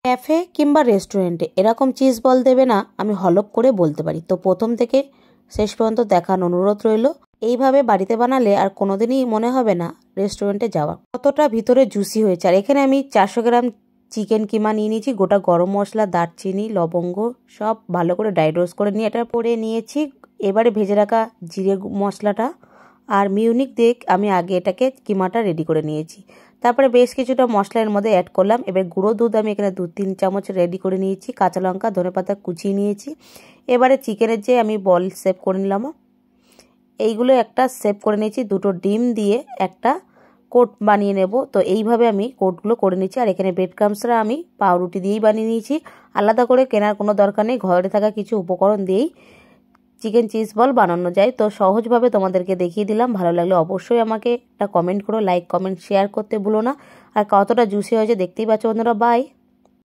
Cafe কিংবা রেস্টুরেন্টে এরকম চিজ বল দেবে না আমি হলপ করে বলতে পারি। তো প্রথম থেকে শেষ পর্যন্ত দেখার অনুরোধ রইল। এইভাবে বাড়িতে বানালে আর কোনোদিনই মনে হবে না রেস্টুরেন্টে যাওয়া। কতটা ভিতরে জুসি হয়েছে। আর এখানে আমি 400 গ্রাম চিকেন কিমা নিয়ে নিয়েছি। গোটা গরম মশলা, দারচিনি, লবঙ্গ সব ভালো করে ড্রাই রোস্ট করে নিয়ে এটা পরে নিয়েছি। এবারে ভেজে রাখা জিরে মশলাটা আর মিউনিক দিয়ে আমি আগে এটাকে কিমাটা রেডি করে নিয়েছি। তারপরে বেশ কিছুটা মশলা এর মধ্যে অ্যাড করলাম। এবার গুঁড়ো দুধ আমি এখানে 2-3 চামচ রেডি করে নিয়েছি। কাঁচা লঙ্কা, ধনেপাতা কুচিয়ে নিয়েছি। এবারে চিকেনের যে আমি বল শেপ করে নিলাম, এইগুলো একটা শেপ করে নিয়েছি। 2টো ডিম দিয়ে একটা কোট বানিয়ে নেব। তো এইভাবে আমি কোটগুলো করে নিচ্ছি। আর এখানে ব্রেড ক্রাম্বসরা আমি পাউরুটি দিয়েই বানিয়ে নিয়েছি। আলাদা করে কেনার কোনো দরকার নেই, ঘরে থাকা কিছু উপকরণ দিয়েই চিকেন চিজ বল বানানো যায়। তো সহজভাবে তোমাদেরকে দেখিয়ে দিলাম। ভালো লাগলে অবশ্যই আমাকে একটা কমেন্ট করো, লাইক কমেন্ট শেয়ার করতে ভুলো না। আর কতটা জুসি হয়েছে দেখতেই পাচ্ছ বন্ধুরা। বাই।